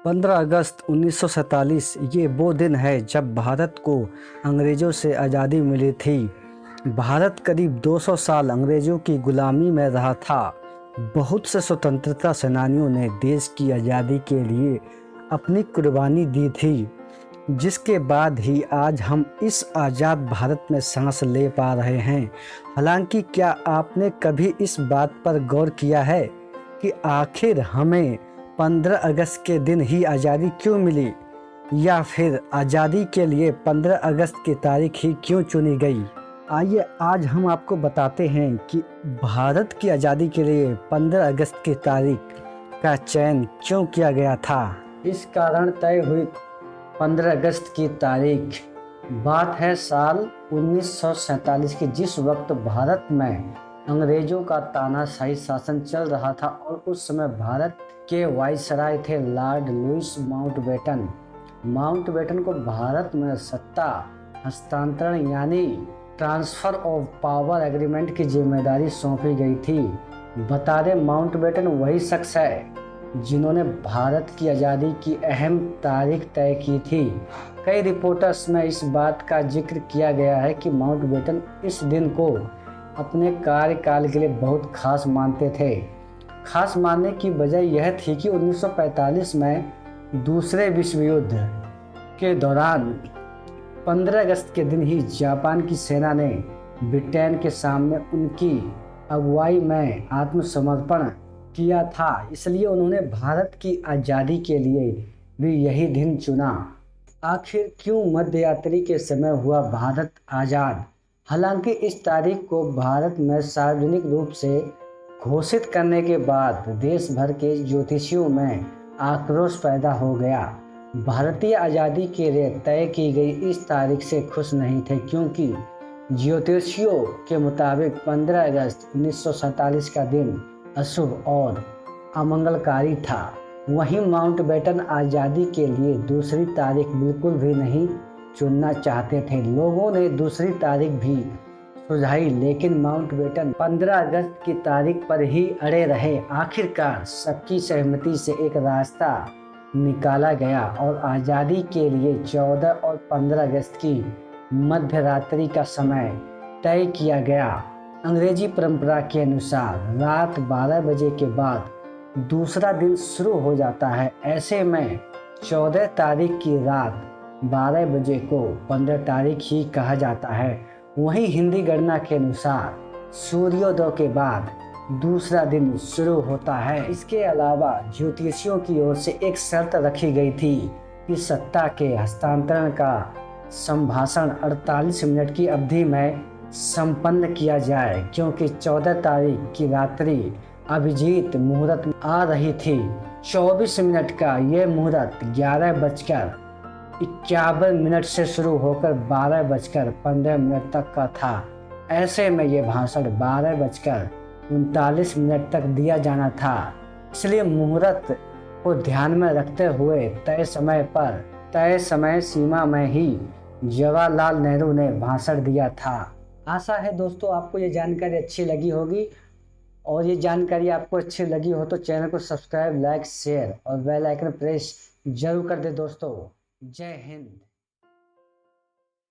15 अगस्त 1947 ये वो दिन है जब भारत को अंग्रेज़ों से आज़ादी मिली थी। भारत करीब 200 साल अंग्रेज़ों की गुलामी में रहा था। बहुत से स्वतंत्रता सेनानियों ने देश की आज़ादी के लिए अपनी कुर्बानी दी थी, जिसके बाद ही आज हम इस आज़ाद भारत में सांस ले पा रहे हैं। हालांकि क्या आपने कभी इस बात पर गौर किया है कि आखिर हमें 15 अगस्त के दिन ही आज़ादी क्यों मिली, या फिर आज़ादी के लिए 15 अगस्त की तारीख ही क्यों चुनी गई? आइए आज हम आपको बताते हैं कि भारत की आज़ादी के लिए 15 अगस्त की तारीख का चयन क्यों किया गया था। इस कारण तय हुई 15 अगस्त की तारीख। बात है साल 1947 की, जिस वक्त भारत में अंग्रेजों का तानाशाही शासन चल रहा था और उस समय भारत के वाइसराय थे लॉर्ड लुईस माउंटबेटन। माउंटबेटन को भारत में सत्ता हस्तांतरण यानी ट्रांसफर ऑफ पावर एग्रीमेंट की जिम्मेदारी सौंपी गई थी। बता दें, माउंटबेटन वही शख्स है जिन्होंने भारत की आज़ादी की अहम तारीख तय की थी। कई रिपोर्टर्स में इस बात का जिक्र किया गया है कि माउंटबेटन इस दिन को अपने कार्यकाल के लिए बहुत खास मानते थे। खास मानने की वजह यह थी कि 1945 में दूसरे विश्व युद्ध के दौरान 15 अगस्त के दिन ही जापान की सेना ने ब्रिटेन के सामने उनकी अगुवाई में आत्मसमर्पण किया था। इसलिए उन्होंने भारत की आज़ादी के लिए भी यही दिन चुना। आखिर क्यों मध्य रात्रि के समय हुआ भारत आज़ाद? हालांकि इस तारीख को भारत में सार्वजनिक रूप से घोषित करने के बाद देश भर के ज्योतिषियों में आक्रोश पैदा हो गया। भारतीय आज़ादी के लिए तय की गई इस तारीख से खुश नहीं थे, क्योंकि ज्योतिषियों के मुताबिक 15 अगस्त 1947 का दिन अशुभ और अमंगलकारी था। वहीं माउंटबेटन आज़ादी के लिए दूसरी तारीख बिल्कुल भी नहीं चुनना चाहते थे। लोगों ने दूसरी तारीख भी सुझाई, लेकिन माउंटबेटन 15 अगस्त की तारीख पर ही अड़े रहे। आखिरकार सबकी सहमति से एक रास्ता निकाला गया और आज़ादी के लिए 14 और 15 अगस्त की मध्य रात्रि का समय तय किया गया। अंग्रेजी परंपरा के अनुसार रात 12 बजे के बाद दूसरा दिन शुरू हो जाता है। ऐसे में 14 तारीख की रात 12 बजे को 15 तारीख ही कहा जाता है। वहीं हिंदी गणना के अनुसार सूर्योदय के बाद दूसरा दिन शुरू होता है। इसके अलावा ज्योतिषियों की ओर से एक शर्त रखी गई थी कि सत्ता के हस्तांतरण का संभाषण 48 मिनट की अवधि में संपन्न किया जाए, क्योंकि 14 तारीख की रात्रि अभिजीत मुहूर्त आ रही थी। 24 मिनट का ये मुहूर्त 11:51 से शुरू होकर 12:15 तक का था। ऐसे में ये भाषण 12:39 तक दिया जाना था। इसलिए मुहूर्त को ध्यान में रखते हुए तय समय सीमा में ही जवाहरलाल नेहरू ने भाषण दिया था। आशा है दोस्तों आपको ये जानकारी अच्छी लगी होगी, और ये जानकारी आपको अच्छी लगी हो तो चैनल को सब्सक्राइब, लाइक, शेयर और बेल आइकन प्रेस जरूर कर दे दोस्तों। जय हिंद।